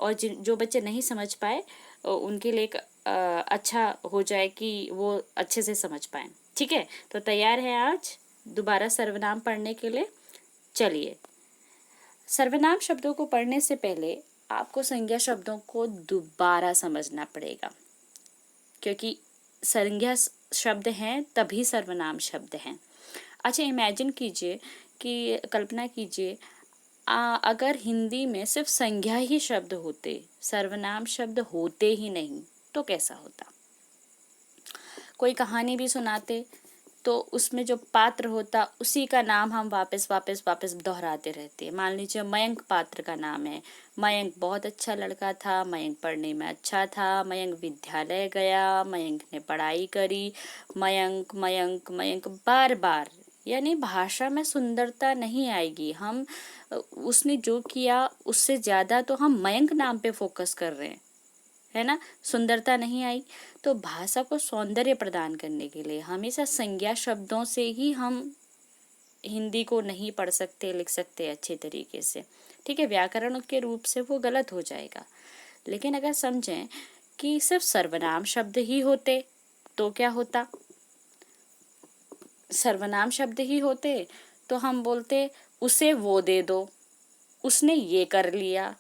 और जो बच्चे नहीं समझ पाए उनके लिए एक अच्छा हो जाए कि वो अच्छे से समझ पाए। ठीक है, तो तैयार है आज दोबारा सर्वनाम पढ़ने के लिए? चलिए, सर्वनाम शब्दों को पढ़ने से पहले आपको संज्ञा शब्दों को दोबारा समझना पड़ेगा, क्योंकि संज्ञा शब्द हैं तभी सर्वनाम शब्द हैं। अच्छा, इमेजिन कीजिए कि कल्पना कीजिए अगर हिंदी में सिर्फ संज्ञा ही शब्द होते, सर्वनाम शब्द होते ही नहीं, तो कैसा होता? कोई कहानी भी सुनाते तो उसमें जो पात्र होता उसी का नाम हम वापस वापस वापस दोहराते रहते। मान लीजिए मयंक पात्र का नाम है। मयंक बहुत अच्छा लड़का था, मयंक पढ़ने में अच्छा था, मयंक विद्यालय गया, मयंक ने पढ़ाई करी, मयंक मयंक मयंक बार बार। यानी भाषा में सुंदरता नहीं आएगी। हम उसने जो किया उससे ज़्यादा तो हम मयंक नाम पे फोकस कर रहे हैं, है ना, सुंदरता नहीं आई। तो भाषा को सौंदर्य प्रदान करने के लिए हमेशा संज्ञा शब्दों से ही हम हिंदी को नहीं पढ़ सकते, लिख सकते अच्छे तरीके से। ठीक है, व्याकरण के रूप से वो गलत हो जाएगा। लेकिन अगर समझें कि सिर्फ सर्वनाम शब्द ही होते तो क्या होता? सर्वनाम शब्द ही होते तो हम बोलते उसे वो दे दो, उसने ये कर लिया,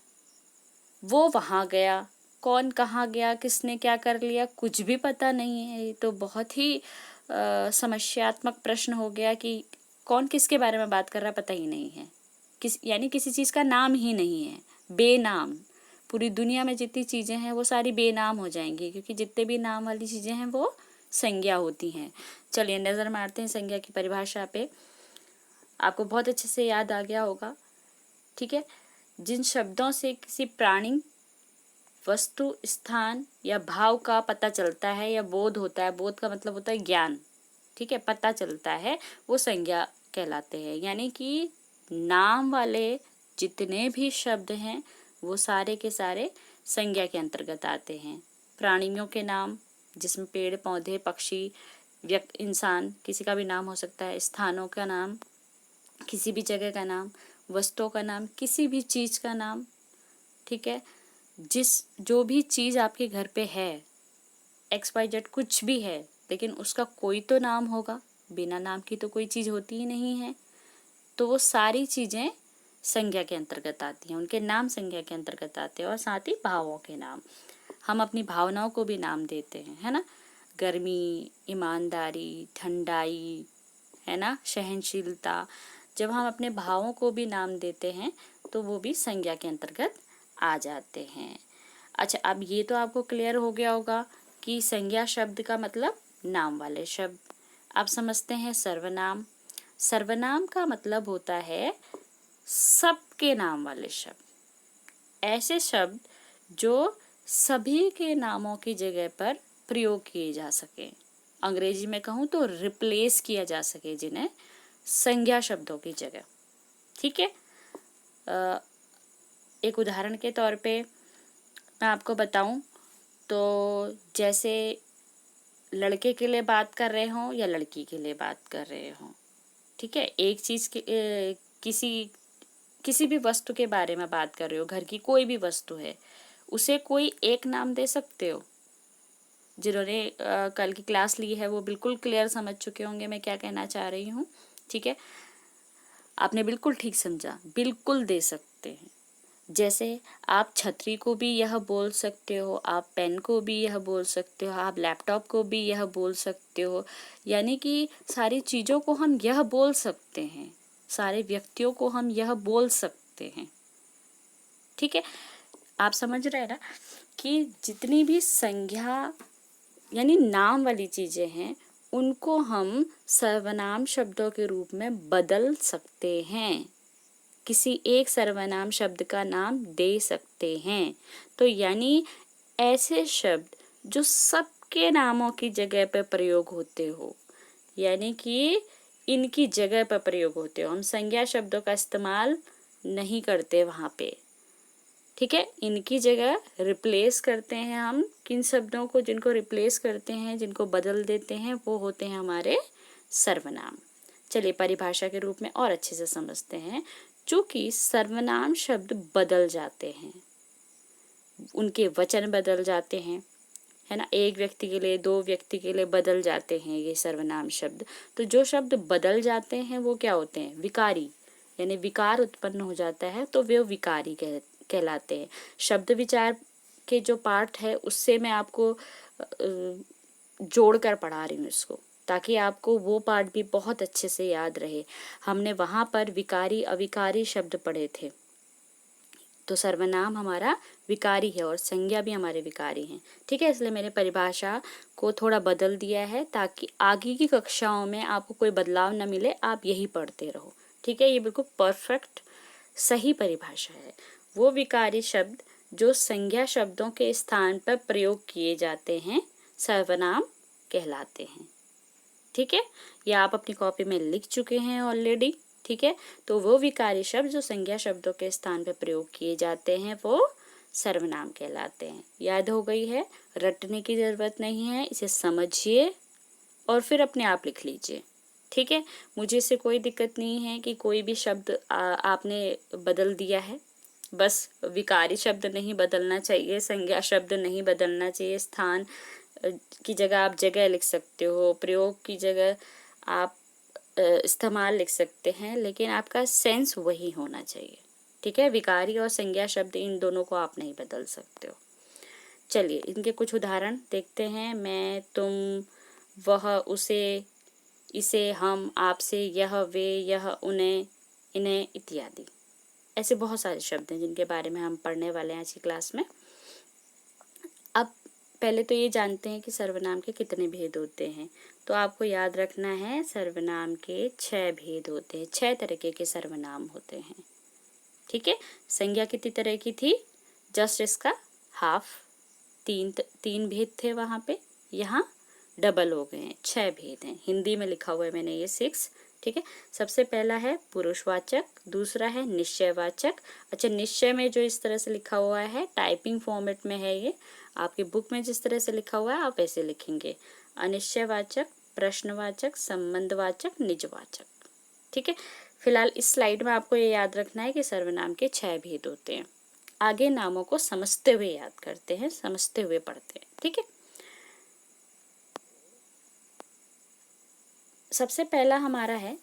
वो वहाँ गया, कौन कहाँ गया, किसने क्या कर लिया, कुछ भी पता नहीं है। ये तो बहुत ही समस्यात्मक प्रश्न हो गया कि कौन किसके बारे में बात कर रहा है, पता ही नहीं है। यानी किसी चीज़ का नाम ही नहीं है, बेनाम। पूरी दुनिया में जितनी चीज़ें हैं वो सारी बेनाम हो जाएंगी, क्योंकि जितने भी नाम वाली चीज़ें हैं वो संज्ञा होती हैं। चलिए नज़र मारते हैं संज्ञा की परिभाषा पे। आपको बहुत अच्छे से याद आ गया होगा। ठीक है, जिन शब्दों से किसी प्राणी, वस्तु, स्थान या भाव का पता चलता है या बोध होता है, बोध का मतलब होता है ज्ञान, ठीक है, पता चलता है, वो संज्ञा कहलाते हैं। यानी कि नाम वाले जितने भी शब्द हैं वो सारे के सारे संज्ञा के अंतर्गत आते हैं। प्राणियों के नाम, जिसमें पेड़ पौधे पक्षी इंसान किसी का भी नाम हो सकता है, स्थानों का नाम, किसी भी जगह का नाम, वस्तुओं का नाम, किसी भी चीज़ का नाम। ठीक है, जो भी चीज़ आपके घर पे है, XYZ कुछ भी है, लेकिन उसका कोई तो नाम होगा, बिना नाम की तो कोई चीज़ होती ही नहीं है। तो वो सारी चीज़ें संज्ञा के अंतर्गत आती हैं, उनके नाम संज्ञा के अंतर्गत आते हैं। और साथ ही भावों के नाम, हम अपनी भावनाओं को भी नाम देते हैं, है ना, गर्मी, ईमानदारी, ठंडाई, है ना, सहनशीलता। जब हम अपने भावों को भी नाम देते हैं तो वो भी संज्ञा के अंतर्गत आ जाते हैं। अच्छा, अब ये तो आपको क्लियर हो गया होगा कि संज्ञा शब्द का मतलब नाम वाले शब्द। अब समझते हैं सर्वनाम। सर्वनाम का मतलब होता है सबके नाम वाले शब्द, ऐसे शब्द जो सभी के नामों की जगह पर प्रयोग किए जा सके। अंग्रेजी में कहूँ तो रिप्लेस किया जा सके जिन्हें संज्ञा शब्दों की जगह। ठीक है, एक उदाहरण के तौर पे मैं आपको बताऊं तो जैसे लड़के के लिए बात कर रहे हों या लड़की के लिए बात कर रहे हों, ठीक है, एक चीज़ की किसी भी वस्तु के बारे में बात कर रहे हो, घर की कोई भी वस्तु है, उसे कोई एक नाम दे सकते हो। जिन्होंने कल की क्लास ली है वो बिल्कुल क्लियर समझ चुके होंगे मैं क्या कहना चाह रही हूँ। ठीक है, आपने बिल्कुल ठीक समझा, बिल्कुल दे सकते हैं। जैसे आप छतरी को भी यह बोल सकते हो, आप पेन को भी यह बोल सकते हो, आप लैपटॉप को भी यह बोल सकते हो। यानी कि सारी चीज़ों को हम यह बोल सकते हैं, सारे व्यक्तियों को हम यह बोल सकते हैं। ठीक है, आप समझ रहे हैं ना कि जितनी भी संज्ञा यानी नाम वाली चीज़ें हैं उनको हम सर्वनाम शब्दों के रूप में बदल सकते हैं, किसी एक सर्वनाम शब्द का नाम दे सकते हैं। तो यानी ऐसे शब्द जो सबके नामों की जगह पर प्रयोग होते हो, यानी कि इनकी जगह पर प्रयोग होते हो, हम संज्ञा शब्दों का इस्तेमाल नहीं करते वहाँ पे। ठीक है, इनकी जगह रिप्लेस करते हैं हम किन शब्दों को, जिनको रिप्लेस करते हैं, जिनको बदल देते हैं, वो होते हैं हमारे सर्वनाम। चलिए परिभाषा के रूप में और अच्छे से समझते हैं। चूंकि सर्वनाम शब्द बदल जाते हैं, उनके वचन बदल जाते हैं, है ना। एक व्यक्ति के लिए, दो व्यक्ति के लिए बदल जाते हैं ये सर्वनाम शब्द। तो जो शब्द बदल जाते हैं वो क्या होते हैं? विकारी, यानी विकार उत्पन्न हो जाता है तो वे विकारी कहलाते हैं। शब्द विचार के जो पाठ है उससे मैं आपको जोड़ कर पढ़ा रही हूँ इसको, ताकि आपको वो पाठ भी बहुत अच्छे से याद रहे। हमने वहाँ पर विकारी अविकारी शब्द पढ़े थे। तो सर्वनाम हमारा विकारी है और संज्ञा भी हमारे विकारी हैं, ठीक है। इसलिए मैंने परिभाषा को थोड़ा बदल दिया है ताकि आगे की कक्षाओं में आपको कोई बदलाव न मिले, आप यही पढ़ते रहो, ठीक है। ये बिल्कुल परफेक्ट सही परिभाषा है। वो विकारी शब्द जो संज्ञा शब्दों के स्थान पर प्रयोग किए जाते हैं सर्वनाम कहलाते हैं, ठीक है। या आप अपनी कॉपी में लिख चुके हैं ऑलरेडी, ठीक है। तो वो विकारी शब्द जो संज्ञा शब्दों के स्थान पर प्रयोग किए जाते हैं वो सर्वनाम कहलाते हैं। याद हो गई है, रटने की जरूरत नहीं है, इसे समझिए और फिर अपने आप लिख लीजिए, ठीक है। मुझे इससे कोई दिक्कत नहीं है कि कोई भी शब्द आपने बदल दिया है, बस विकारी शब्द नहीं बदलना चाहिए, संज्ञा शब्द नहीं बदलना चाहिए। स्थान की जगह आप जगह लिख सकते हो, प्रयोग की जगह आप इस्तेमाल लिख सकते हैं, लेकिन आपका सेंस वही होना चाहिए, ठीक है। विकारी और संज्ञा शब्द इन दोनों को आप नहीं बदल सकते हो। चलिए इनके कुछ उदाहरण देखते हैं। मैं, तुम, वह, उसे, इसे, हम, आपसे, यह, वे, यह, उन्हें, इन्हें इत्यादि। ऐसे बहुत सारे शब्द हैं जिनके बारे में हम पढ़ने वाले हैं आज की क्लास में। अब पहले तो ये जानते हैं कि सर्वनाम के कितने भेद होते हैं। तो आपको याद रखना है सर्वनाम के 6 भेद होते हैं, 6 तरीके के सर्वनाम होते हैं, ठीक है। संज्ञा कितनी तरह की थी? जस्ट इसका हाफ, तीन भेद थे वहाँ पे, यहाँ डबल हो गए हैं, 6 भेद हैं। हिंदी में लिखा हुआ है मैंने ये 6, ठीक है। सबसे पहला है पुरुषवाचक, दूसरा है निश्चयवाचक। अच्छा, निश्चय में जो इस तरह से लिखा हुआ है टाइपिंग फॉर्मेट में है, ये आपकी बुक में जिस तरह से लिखा हुआ है आप ऐसे लिखेंगे। अनिश्चयवाचक, प्रश्नवाचक, संबंधवाचक, निजवाचक, ठीक है। फिलहाल इस स्लाइड में आपको ये याद रखना है कि सर्वनाम के 6 भेद होते हैं। आगे नामों को समझते हुए याद करते हैं, समझते हुए पढ़ते हैं, ठीक है। सबसे पहला हमारा है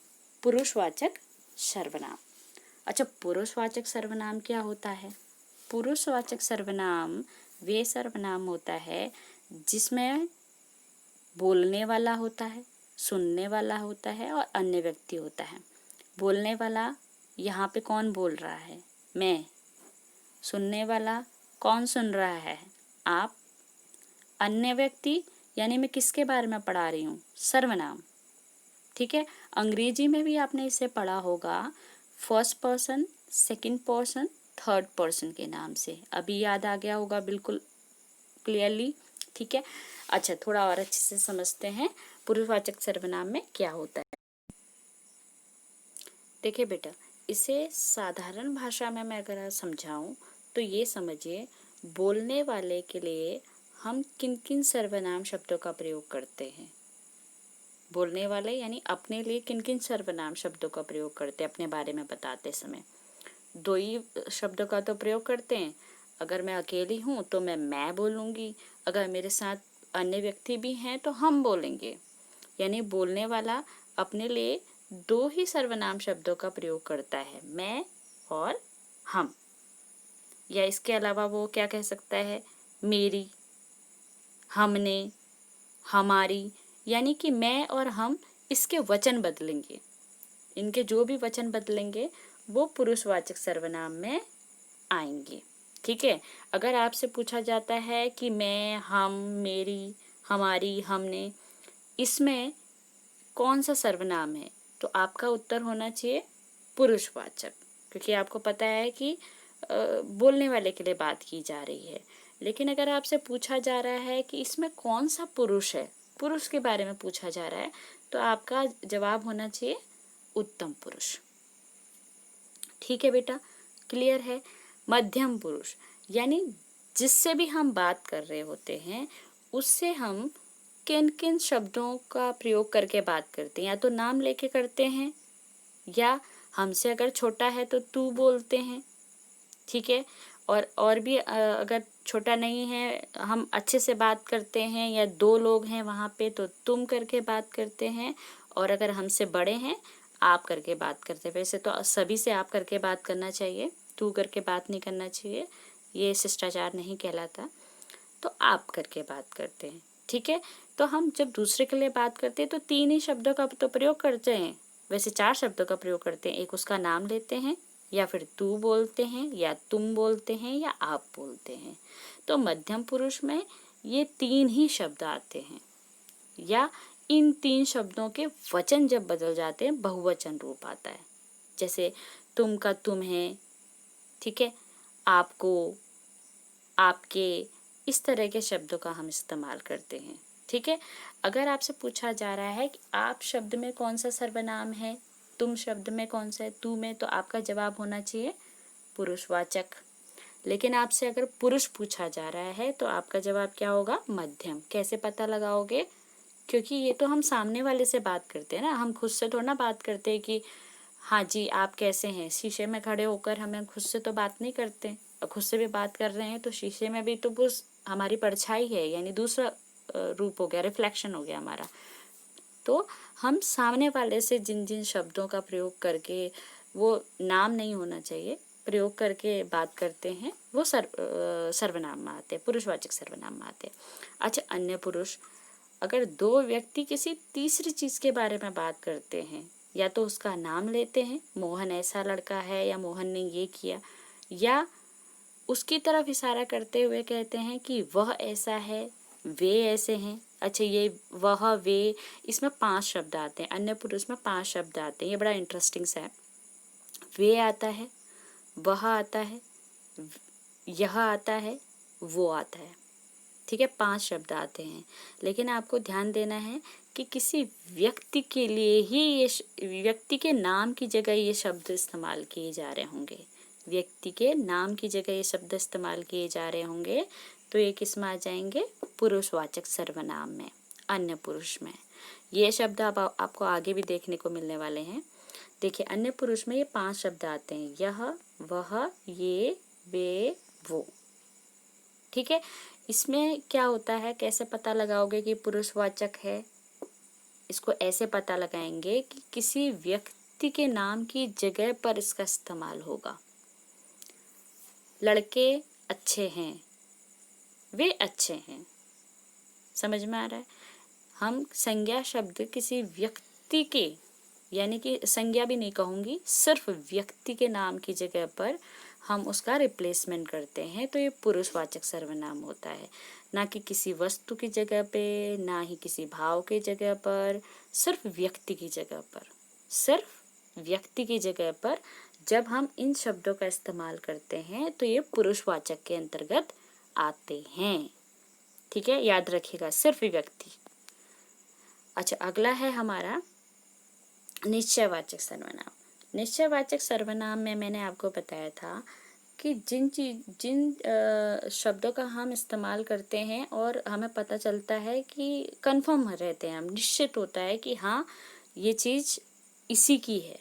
पुरुषवाचक सर्वनाम। अच्छा, पुरुषवाचक सर्वनाम क्या होता है? पुरुषवाचक सर्वनाम वे सर्वनाम होता है जिसमें बोलने वाला होता है, सुनने वाला होता है और अन्य व्यक्ति होता है। बोलने वाला, यहाँ पे कौन बोल रहा है? मैं। सुनने वाला, कौन सुन रहा है? आप। अन्य व्यक्ति, यानी मैं किसके बारे में पढ़ा रही हूँ? सर्वनाम, ठीक है। अंग्रेजी में भी आपने इसे पढ़ा होगा first person, second person, third person के नाम से। अभी याद आ गया होगा बिल्कुल क्लियरली, ठीक है। अच्छा, थोड़ा और अच्छे से समझते हैं पुरुषवाचक सर्वनाम में क्या होता है। देखिए बेटा, इसे साधारण भाषा में मैं अगर समझाऊं तो ये समझिए, बोलने वाले के लिए हम किन किन सर्वनाम शब्दों का प्रयोग करते हैं। बोलने वाले यानी अपने लिए किन किन सर्वनाम शब्दों का प्रयोग करते हैं अपने बारे में बताते समय। 2 ही शब्दों का तो प्रयोग करते हैं। अगर मैं अकेली हूँ तो मैं बोलूँगी, अगर मेरे साथ अन्य व्यक्ति भी हैं तो हम बोलेंगे। यानी बोलने वाला अपने लिए 2 ही सर्वनाम शब्दों का प्रयोग करता है, मैं और हम। या इसके अलावा वो क्या कह सकता है? मेरी, हमने, हमारी, यानी कि मैं और हम इसके वचन बदलेंगे। इनके जो भी वचन बदलेंगे वो पुरुषवाचक सर्वनाम में आएंगे, ठीक है। अगर आपसे पूछा जाता है कि मैं, हम, मेरी, हमारी, हमने, इसमें कौन सा सर्वनाम है, तो आपका उत्तर होना चाहिए पुरुषवाचक, क्योंकि आपको पता है कि बोलने वाले के लिए बात की जा रही है। लेकिन अगर आपसे पूछा जा रहा है कि इसमें कौन सा पुरुष है, पुरुष के बारे में पूछा जा रहा है, तो आपका जवाब होना चाहिए उत्तम पुरुष, ठीक है बेटा, क्लियर है। मध्यम पुरुष, यानी जिससे भी हम बात कर रहे होते हैं उससे हम किन किन शब्दों का प्रयोग करके बात करते हैं। या तो नाम लेके करते हैं, या हमसे अगर छोटा है तो तू बोलते हैं, ठीक है। और भी अगर छोटा नहीं है, हम अच्छे से बात करते हैं या दो लोग हैं वहाँ पे तो तुम करके बात करते हैं, और अगर हमसे बड़े हैं आप करके बात करते हैं। वैसे तो सभी से आप करके बात करना चाहिए, तू करके बात नहीं करना चाहिए, ये शिष्टाचार नहीं कहलाता। तो आप करके बात करते हैं, ठीक है। तो हम जब दूसरे के लिए बात करते हैं तो 3 ही शब्दों का तो प्रयोग करते हैं, वैसे 4 शब्दों का प्रयोग करते हैं। एक उसका नाम लेते हैं, या फिर तू बोलते हैं, या तुम बोलते हैं, या आप बोलते हैं। तो मध्यम पुरुष में ये 3 ही शब्द आते हैं, या इन 3 शब्दों के वचन जब बदल जाते हैं बहुवचन रूप आता है। जैसे तुम का तुम है, ठीक है, आपको, आपके, इस तरह के शब्दों का हम इस्तेमाल करते हैं, ठीक है। अगर आपसे पूछा जा रहा है कि आप शब्द में कौन सा सर्वनाम है, तुम शब्द में कौन सा है, तू में, तो आपका जवाब होना चाहिए पुरुषवाचक। लेकिन आपसे अगर पुरुष पूछा जा रहा है तो आपका जवाब क्या होगा, मध्यम। कैसे पता लगाओगे, क्योंकि ये तो हम सामने वाले से बात करते हैं ना, हम खुद से थोड़ा ना बात करते हैं कि हाँ जी आप कैसे हैं। शीशे में खड़े होकर हमें खुद से तो बात नहीं करते, और खुद से भी बात कर रहे हैं तो शीशे में भी तो वो हमारी परछाई है, यानी दूसरा रूप हो गया, रिफ्लेक्शन हो गया हमारा। तो हम सामने वाले से जिन जिन शब्दों का प्रयोग करके, वो नाम नहीं होना चाहिए, प्रयोग करके बात करते हैं, वो सर्वनाम में आते हैं, पुरुषवाचक सर्वनाम में आते हैं। अच्छा, अन्य पुरुष, अगर दो व्यक्ति किसी तीसरी चीज के बारे में बात करते हैं, या तो उसका नाम लेते हैं, मोहन ऐसा लड़का है, या मोहन ने ये किया, या उसकी तरफ इशारा करते हुए कहते हैं कि वह ऐसा है, वे ऐसे हैं। अच्छा, ये वह, वे, इसमें 5 शब्द आते हैं, अन्य पुरुष में 5 शब्द आते हैं, ये बड़ा इंटरेस्टिंग सा है। वे आता है, वह आता है, यह आता है, वो आता है, ठीक है, 5 शब्द आते हैं। लेकिन आपको ध्यान देना है कि किसी व्यक्ति के लिए ही ये व्यक्ति के नाम की जगह ये शब्द इस्तेमाल किए जा रहे होंगे, व्यक्ति के नाम की जगह ये शब्द इस्तेमाल किए जा रहे होंगे, तो ये किस में आ जाएंगे, पुरुषवाचक सर्वनाम में, अन्य पुरुष में। ये शब्द आपको आगे भी देखने को मिलने वाले हैं। देखिए, अन्य पुरुष में ये 5 शब्द आते हैं, यह, वह, ये, वे, वो, ठीक है। इसमें क्या होता है, कैसे पता लगाओगे कि पुरुषवाचक है, इसको ऐसे पता लगाएंगे कि किसी व्यक्ति के नाम की जगह पर इसका इस्तेमाल होगा। लड़के अच्छे हैं, वे अच्छे हैं, समझ में आ रहा है। हम संज्ञा शब्द किसी व्यक्ति के, यानी कि संज्ञा भी नहीं कहूँगी, सिर्फ व्यक्ति के नाम की जगह पर हम उसका रिप्लेसमेंट करते हैं, तो ये पुरुषवाचक सर्वनाम होता है। ना कि किसी वस्तु की जगह पे, ना ही किसी भाव के जगह पर, सिर्फ व्यक्ति की जगह पर, सिर्फ व्यक्ति की जगह पर जब हम इन शब्दों का इस्तेमाल करते हैं तो ये पुरुषवाचक के अंतर्गत आते हैं, ठीक है, याद रखिएगा, सिर्फ व्यक्ति। अच्छा, अगला है हमारा निश्चयवाचक सर्वनाम। निश्चयवाचक सर्वनाम में मैंने आपको बताया था कि जिन शब्दों का हम इस्तेमाल करते हैं और हमें पता चलता है कि कंफर्म रहते हैं, हम निश्चित होता है कि हाँ ये चीज़ इसी की है,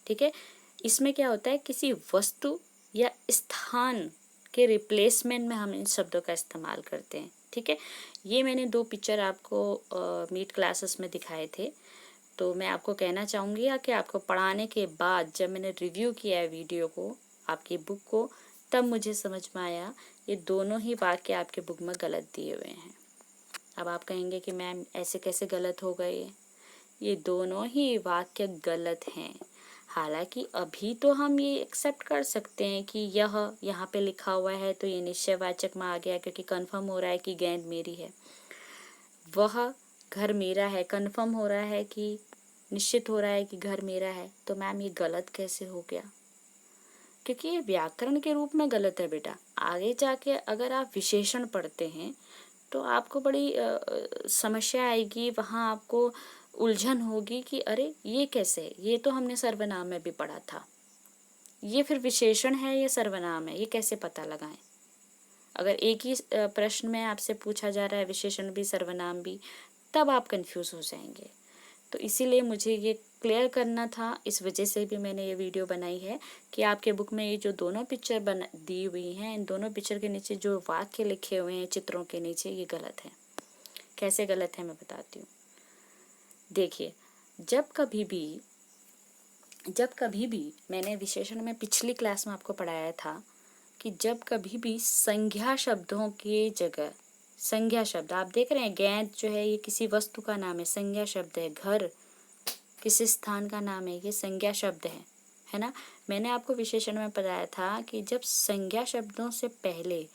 ठीक है। इसमें क्या होता है, किसी वस्तु या स्थान के रिप्लेसमेंट में हम इन शब्दों का इस्तेमाल करते हैं, ठीक है। ये मैंने 2 पिक्चर आपको मीट क्लासेस में दिखाए थे। तो मैं आपको कहना चाहूँगी कि आपको पढ़ाने के बाद जब मैंने रिव्यू किया है वीडियो को, आपकी बुक को, तब मुझे समझ में आया ये दोनों ही वाक्य आपके बुक में गलत दिए हुए हैं। अब आप कहेंगे कि मैम ऐसे कैसे गलत हो गए, ये दोनों ही वाक्य गलत हैं। हालांकि अभी तो हम ये एक्सेप्ट कर सकते हैं कि यह यहाँ पे लिखा हुआ है तो ये निश्चयवाचक में आ गया, क्योंकि कंफर्म हो रहा है कि गेंद मेरी है। वह घर मेरा है, कंफर्म हो रहा है कि, निश्चित हो रहा है कि घर मेरा है, तो मैम ये गलत कैसे हो गया, क्योंकि ये व्याकरण के रूप में गलत है बेटा। आगे जाके अगर आप विशेषण पढ़ते हैं तो आपको बड़ी समस्या आएगी, वहाँ आपको उलझन होगी कि अरे ये कैसे, ये तो हमने सर्वनाम में भी पढ़ा था, ये फिर विशेषण है या सर्वनाम है, ये कैसे पता लगाएं। अगर एक ही प्रश्न में आपसे पूछा जा रहा है विशेषण भी सर्वनाम भी, तब आप कंफ्यूज हो जाएंगे। तो इसीलिए मुझे ये क्लियर करना था, इस वजह से भी मैंने ये वीडियो बनाई है कि आपके बुक में ये जो दोनों पिक्चर दी हुई हैं, इन दोनों पिक्चर के नीचे जो वाक्य लिखे हुए हैं चित्रों के नीचे, ये गलत है। कैसे गलत है मैं बताती हूँ। देखिए, जब कभी भी मैंने विशेषण में पिछली क्लास में आपको पढ़ाया था कि जब कभी भी संज्ञा शब्दों की जगह, संज्ञा शब्द आप देख रहे हैं, गेंद जो है ये किसी वस्तु का नाम है, संज्ञा शब्द है। घर किसी स्थान का नाम है, ये संज्ञा शब्द है ना। मैंने आपको विशेषण में बताया था कि जब संज्ञा शब्दों से पहले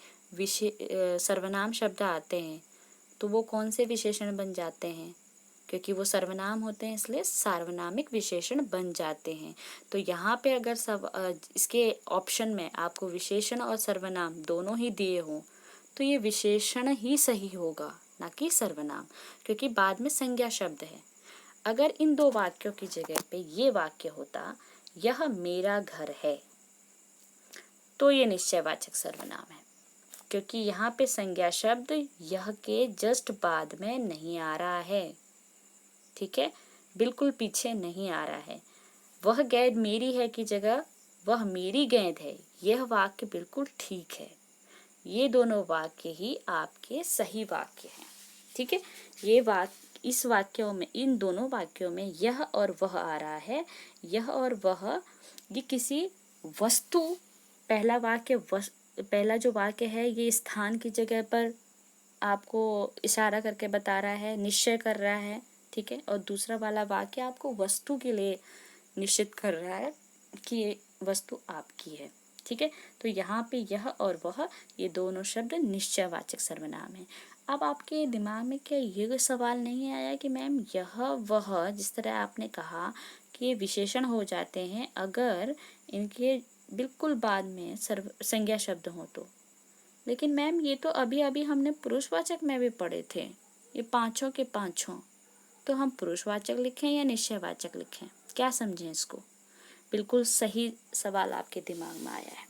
सर्वनाम शब्द आते हैं तो वो कौन से विशेषण बन जाते हैं, क्योंकि वो सर्वनाम होते हैं इसलिए सार्वनामिक विशेषण बन जाते हैं। तो यहाँ पे अगर इसके ऑप्शन में आपको विशेषण और सर्वनाम दोनों ही दिए हों तो ये विशेषण ही सही होगा, ना कि सर्वनाम, क्योंकि बाद में संज्ञा शब्द है। अगर इन दो वाक्यों की जगह पे ये वाक्य होता, यह मेरा घर है, तो ये निश्चयवाचक सर्वनाम है, क्योंकि यहाँ पे संज्ञा शब्द यह के जस्ट बाद में नहीं आ रहा है। ठीक है, बिल्कुल पीछे नहीं आ रहा है। वह गेंद मेरी है की जगह वह मेरी गेंद है, यह वाक्य बिल्कुल ठीक है। ये दोनों वाक्य ही आपके सही वाक्य हैं। ठीक है, ये इस वाक्यों में, इन दोनों वाक्यों में यह और वह आ रहा है। यह और वह ये किसी वस्तु, पहला जो वाक्य है ये स्थान की जगह पर आपको इशारा करके बता रहा है, निश्चय कर रहा है। ठीक है, और दूसरा वाला वाक्य आपको वस्तु के लिए निश्चित कर रहा है कि ये वस्तु आपकी है। ठीक है, तो यहाँ पे यह और वह ये दोनों शब्द निश्चयवाचक सर्वनाम है। अब आपके दिमाग में क्या ये सवाल नहीं आया कि मैम यह वह, जिस तरह आपने कहा कि ये विशेषण हो जाते हैं अगर इनके बिल्कुल बाद में संज्ञा शब्द हो तो, लेकिन मैम ये तो अभी अभी हमने पुरुषवाचक में भी पढ़े थे, ये पांचों के पांचों, तो हम पुरुषवाचक लिखें या निश्चयवाचक लिखें, क्या समझें इसको? बिल्कुल सही सवाल आपके दिमाग में आया है।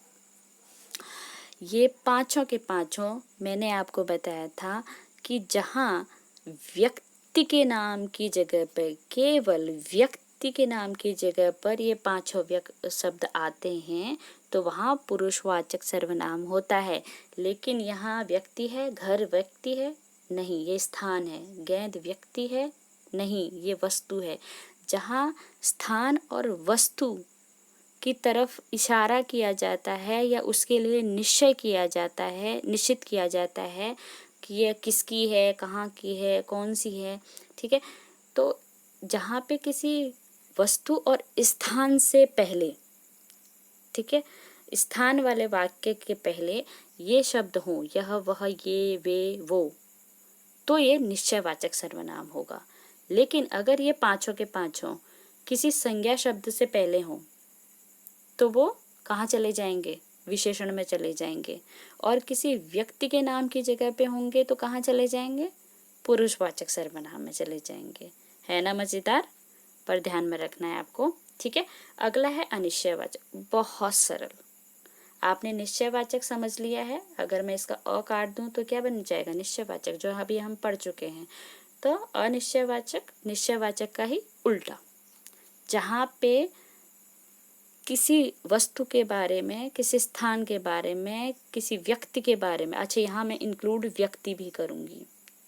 ये पांचों के पांचों मैंने आपको बताया था कि जहाँ व्यक्ति के नाम की जगह पर, केवल व्यक्ति के नाम की जगह पर ये पांचों शब्द आते हैं तो वहाँ पुरुषवाचक सर्वनाम होता है। लेकिन यहाँ व्यक्ति है, घर व्यक्ति है नहीं, ये स्थान है। गेंद व्यक्ति है नहीं, ये वस्तु है। जहाँ स्थान और वस्तु की तरफ इशारा किया जाता है या उसके लिए निश्चित किया जाता है कि ये किसकी है, कहाँ की है, कौन सी है। ठीक है, तो जहाँ पे किसी वस्तु और स्थान से पहले, ठीक है, स्थान वाले वाक्य के पहले ये शब्द हो, यह वह ये वे वो, तो ये निश्चयवाचक सर्वनाम होगा। लेकिन अगर ये पांचों के पांचों किसी संज्ञा शब्द से पहले हों तो वो कहाँ चले जाएंगे? विशेषण में चले जाएंगे। और किसी व्यक्ति के नाम की जगह पे होंगे तो कहाँ चले जाएंगे? पुरुषवाचक सर्वनाम में चले जाएंगे। है ना मजेदार? पर ध्यान में रखना है आपको। ठीक है, अगला है अनिश्चयवाचक। बहुत सरल, आपने निश्चयवाचक समझ लिया है। अगर मैं इसका अ काट दूं तो क्या बन जाएगा? निश्चयवाचक, जो अभी हम पढ़ चुके हैं। तो अनिश्चयवाचक निश्चयवाचक का ही उल्टा, जहाँ पे किसी वस्तु के बारे में, किसी स्थान के बारे में, किसी व्यक्ति के बारे में, अच्छा यहाँ मैं इंक्लूड व्यक्ति भी करूँगी,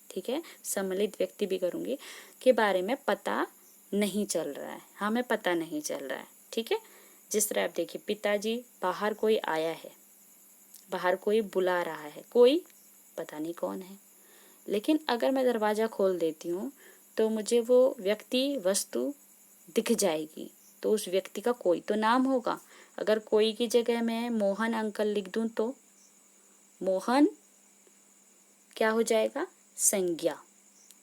ठीक है, सम्मिलित व्यक्ति भी करूँगी, के बारे में पता नहीं चल रहा है, हमें पता नहीं चल रहा है। ठीक है, जिस तरह आप देखिए, पिताजी, बाहर कोई आया है, बाहर कोई बुला रहा है, कोई पता नहीं कौन है। लेकिन अगर मैं दरवाज़ा खोल देती हूँ तो मुझे वो व्यक्ति, वस्तु दिख जाएगी, तो उस व्यक्ति का कोई तो नाम होगा। अगर कोई की जगह मैं मोहन अंकल लिख दूं तो मोहन क्या हो जाएगा? संज्ञा।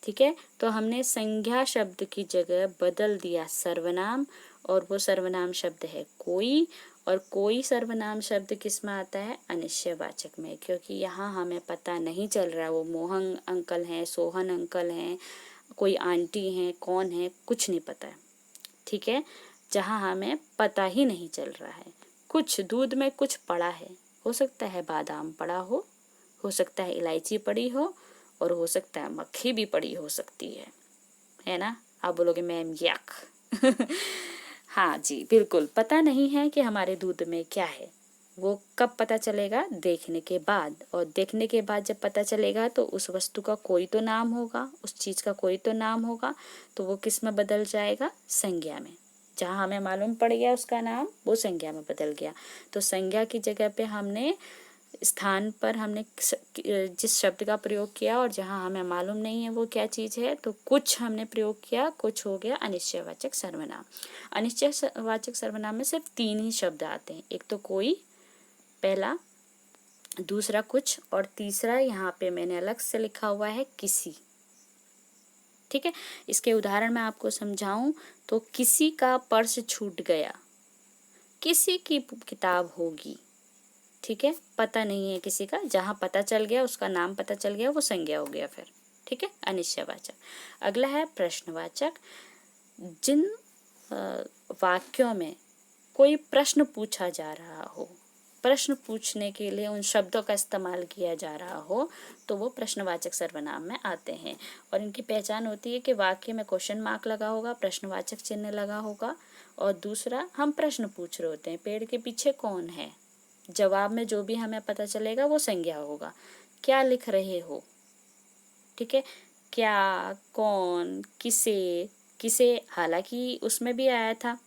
ठीक है, तो हमने संज्ञा शब्द की जगह बदल दिया सर्वनाम, और वो सर्वनाम शब्द है कोई, और कोई सर्वनाम शब्द किस में आता है? अनिश्चयवाचक में, क्योंकि यहाँ हमें पता नहीं चल रहा वो मोहन अंकल हैं, सोहन अंकल हैं, कोई आंटी हैं, कौन है, कुछ नहीं पता है। ठीक है, जहाँ हमें पता ही नहीं चल रहा है। कुछ दूध में कुछ पड़ा है, हो सकता है बादाम पड़ा हो सकता है इलायची पड़ी हो, और हो सकता है मक्खी भी पड़ी हो सकती है ना। आप बोलोगे मैम यक। हाँ जी बिल्कुल, पता नहीं है कि हमारे दूध में क्या है, वो कब पता चलेगा? देखने के बाद। और देखने के बाद जब पता चलेगा तो उस वस्तु का कोई तो नाम होगा, उस चीज़ का कोई तो नाम होगा, तो वो किस में बदल जाएगा? संज्ञा में। जहाँ हमें मालूम पड़ गया उसका नाम, वो संज्ञा में बदल गया। तो संज्ञा की जगह पे हमने स्थान पर हमने जिस शब्द का प्रयोग किया, और जहाँ हमें मालूम नहीं है वो क्या चीज़ है, तो कुछ हमने प्रयोग किया, कुछ हो गया अनिश्चयवाचक सर्वनाम। अनिश्चयवाचक सर्वनाम में सिर्फ 3 ही शब्द आते हैं, एक तो कोई, पहला, दूसरा कुछ, और तीसरा यहाँ पे मैंने अलग से लिखा हुआ है किसी। ठीक है, इसके उदाहरण मैं आपको समझाऊं तो किसी का पर्स छूट गया, किसी की किताब होगी। ठीक है, पता नहीं है किसी का, जहाँ पता चल गया उसका नाम पता चल गया, वो संज्ञा हो गया फिर। ठीक है, अनिश्चयवाचक। अगला है प्रश्नवाचक। जिन वाक्यों में कोई प्रश्न पूछा जा रहा हो, प्रश्न पूछने के लिए उन शब्दों का इस्तेमाल किया जा रहा हो, तो वो प्रश्नवाचक सर्वनाम में आते हैं। और इनकी पहचान होती है कि वाक्य में क्वेश्चन मार्क लगा होगा, प्रश्नवाचक चिन्ह लगा होगा, और दूसरा हम प्रश्न पूछ रहे होते हैं, पेड़ के पीछे कौन है, जवाब में जो भी हमें पता चलेगा वो संज्ञा होगा। क्या लिख रहे हो? ठीक है, क्या, कौन, किसे, किसे, हालांकि उसमें भी आया था,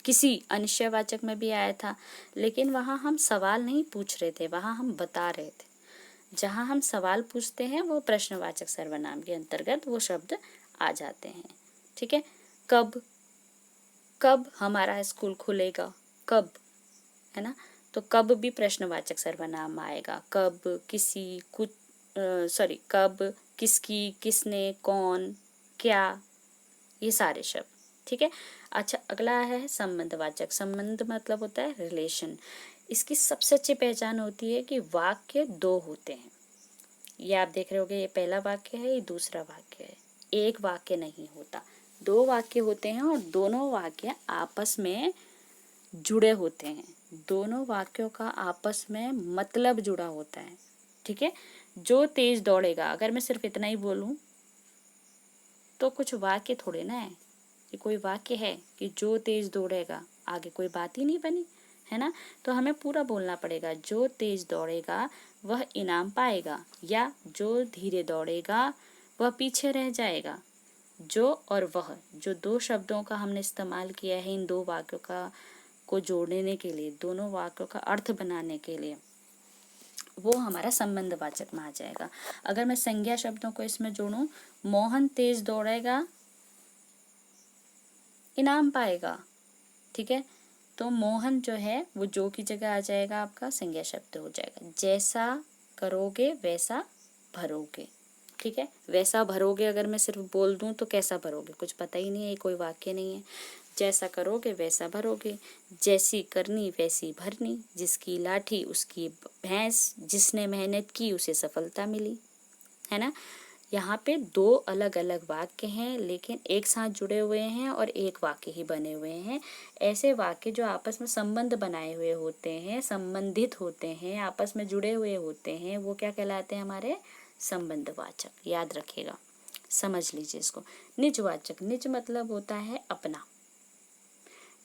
किसी अनिश्चयवाचक में भी आया था, लेकिन वहाँ हम सवाल नहीं पूछ रहे थे, वहाँ हम बता रहे थे। जहाँ हम सवाल पूछते हैं वो प्रश्नवाचक सर्वनाम के अंतर्गत वो शब्द आ जाते हैं। ठीक है, कब, कब हमारा स्कूल खुलेगा, कब, है ना, तो कब भी प्रश्नवाचक सर्वनाम आएगा। कब, किसी, कुछ, सॉरी, कब, किसकी, किसने, कौन, क्या, ये सारे शब्द। ठीक है, अच्छा अगला है संबंधवाचक। संबंध मतलब होता है रिलेशन। इसकी सबसे अच्छी पहचान होती है कि वाक्य 2 होते हैं। ये आप देख रहे होगे, ये पहला वाक्य है, ये दूसरा वाक्य है। एक वाक्य नहीं होता, 2 वाक्य होते हैं, और दोनों वाक्य आपस में जुड़े होते हैं। दोनों वाक्यों का आपस में मतलब जुड़ा होता है। ठीक है, जो तेज दौड़ेगा, अगर मैं सिर्फ इतना ही बोलूं तो कुछ वाक्य थोड़े ना है, ये कोई वाक्य है कि जो तेज दौड़ेगा, आगे कोई बात ही नहीं बनी, है ना। तो हमें पूरा बोलना पड़ेगा, जो तेज दौड़ेगा वह इनाम पाएगा, या जो धीरे दौड़ेगा वह पीछे रह जाएगा। जो और वह, जो 2 शब्दों का हमने इस्तेमाल किया है इन 2 वाक्यों का को जोड़ने के लिए, दोनों वाक्यों का अर्थ बनाने के लिए, वो हमारा संबंधवाचक में आ जाएगा। अगर मैं संज्ञा शब्दों को इसमें जोड़ूं, मोहन तेज दौड़ेगा, इनाम पाएगा। ठीक है, तो मोहन जो है वो जो की जगह आ जाएगा, आपका संज्ञा शब्द हो जाएगा। जैसा करोगे वैसा भरोगे। ठीक है, वैसा भरोगे अगर मैं सिर्फ बोल दूं तो कैसा भरोगे, कुछ पता ही नहीं है, कोई वाक्य नहीं है। जैसा करोगे वैसा भरोगे, जैसी करनी वैसी भरनी, जिसकी लाठी उसकी भैंस, जिसने मेहनत की उसे सफलता मिली, है ना। यहाँ पे 2 अलग अलग वाक्य हैं, लेकिन एक साथ जुड़े हुए हैं और एक वाक्य ही बने हुए हैं। ऐसे वाक्य जो आपस में संबंध बनाए हुए होते हैं, संबंधित होते हैं, आपस में जुड़े हुए होते हैं, वो क्या कहलाते हैं? हमारे संबंधवाचक। याद रखिएगा, समझ लीजिए इसको। निजवाचक, निज मतलब होता है अपना,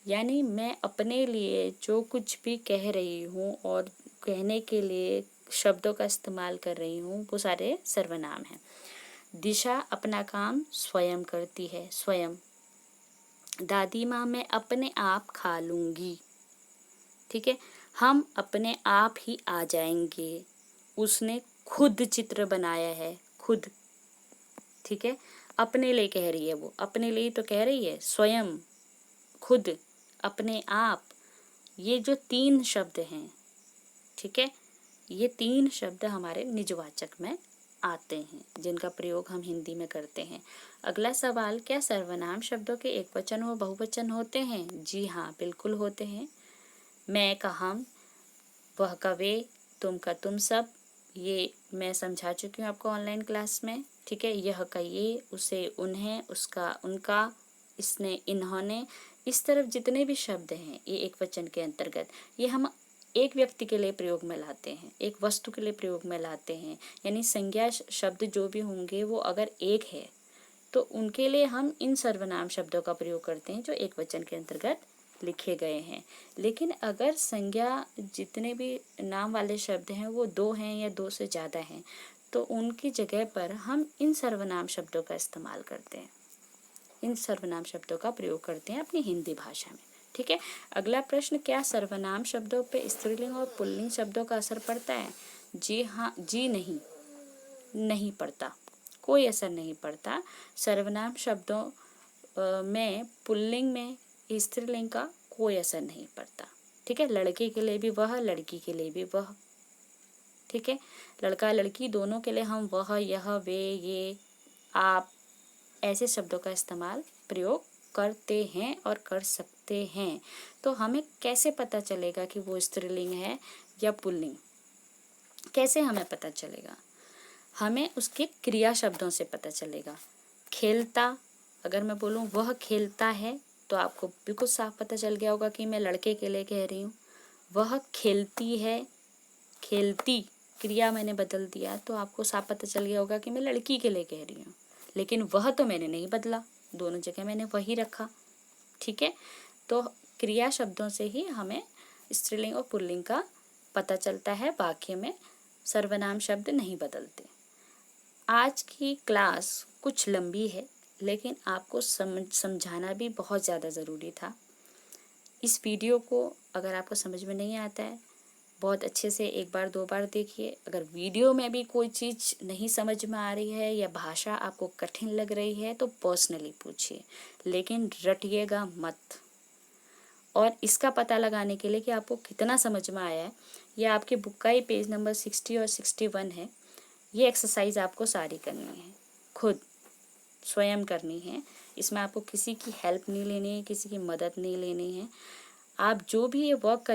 यानी मैं अपने लिए जो कुछ भी कह रही हूँ और कहने के लिए शब्दों का इस्तेमाल कर रही हूँ, वो सारे सर्वनाम हैं। दिशा अपना काम स्वयं करती है, स्वयं। दादी माँ मैं अपने आप खा लूँगी। ठीक है, हम अपने आप ही आ जाएंगे। उसने खुद चित्र बनाया है, खुद। ठीक है, अपने लिए कह रही है, वो अपने लिए तो कह रही है, स्वयं, खुद, अपने आप। ये जो 3 शब्द हैं, ठीक है, ये 3 शब्द हमारे निजवाचक में आते हैं, जिनका प्रयोग हम हिंदी में करते हैं। अगला सवाल, क्या सर्वनाम शब्दों के एकवचन व बहुवचन होते हैं? जी हाँ, बिल्कुल होते हैं। मैं का हम, वह का वे, तुम का तुम सब, ये मैं समझा चुकी हूँ आपको ऑनलाइन क्लास में। ठीक है, यह का ये, उसे उन्हें, उसका उनका, इसने इन्होंने, इस तरफ जितने भी शब्द हैं ये एकवचन के अंतर्गत, ये हम एक व्यक्ति के लिए प्रयोग में लाते हैं, एक वस्तु के लिए प्रयोग में लाते हैं। यानी संज्ञा शब्द जो भी होंगे वो अगर एक है तो उनके लिए हम इन सर्वनाम शब्दों का प्रयोग करते हैं जो एक वचन के अंतर्गत लिखे गए हैं। लेकिन अगर संज्ञा जितने भी नाम वाले शब्द हैं वो दो हैं या दो से ज़्यादा हैं, तो उनकी जगह पर हम इन सर्वनाम शब्दों का इस्तेमाल करते हैं, इन सर्वनाम शब्दों का प्रयोग करते हैं अपनी हिंदी भाषा में। ठीक है। अगला प्रश्न, क्या सर्वनाम शब्दों पे स्त्रीलिंग और पुल्लिंग शब्दों का असर पड़ता है? जी हाँ, जी नहीं, नहीं पड़ता, कोई असर नहीं पड़ता। सर्वनाम शब्दों में पुल्लिंग में स्त्रीलिंग का कोई असर नहीं पड़ता। ठीक है। लड़के के लिए भी वह, लड़की के लिए भी वह। ठीक है। लड़का लड़की दोनों के लिए हम वह, यह, वे, ये, आप ऐसे शब्दों का इस्तेमाल प्रयोग करते हैं और कर सकते हैं। तो हमें कैसे पता चलेगा कि वो स्त्रीलिंग है या पुल्लिंग? कैसे हमें पता चलेगा? हमें उसके क्रिया शब्दों से पता चलेगा। खेलता, अगर मैं बोलूँ वह खेलता है, तो आपको बिल्कुल साफ पता चल गया होगा कि मैं लड़के के लिए कह रही हूँ। वह खेलती है, खेलती क्रिया मैंने बदल दिया तो आपको साफ पता चल गया होगा कि मैं लड़की के लिए कह रही हूँ। लेकिन वह तो मैंने नहीं बदला, दोनों जगह मैंने वही रखा। ठीक है। तो क्रिया शब्दों से ही हमें स्त्रीलिंग और पुल्लिंग का पता चलता है, वाक्य में सर्वनाम शब्द नहीं बदलते। आज की क्लास कुछ लंबी है, लेकिन आपको समझाना भी बहुत ज़्यादा ज़रूरी था। इस वीडियो को अगर आपको समझ में नहीं आता है, बहुत अच्छे से एक बार दो बार देखिए। अगर वीडियो में भी कोई चीज़ नहीं समझ में आ रही है या भाषा आपको कठिन लग रही है तो पर्सनली पूछिए, लेकिन रटिएगा मत। और इसका पता लगाने के लिए कि आपको कितना समझ में आया है, यह आपके बुक का ही पेज नंबर 60 और 61 है। ये एक्सरसाइज आपको सारी करनी है, खुद स्वयं करनी है। इसमें आपको किसी की हेल्प नहीं लेनी है, किसी की मदद नहीं लेनी है। आप जो भी ये वर्क कर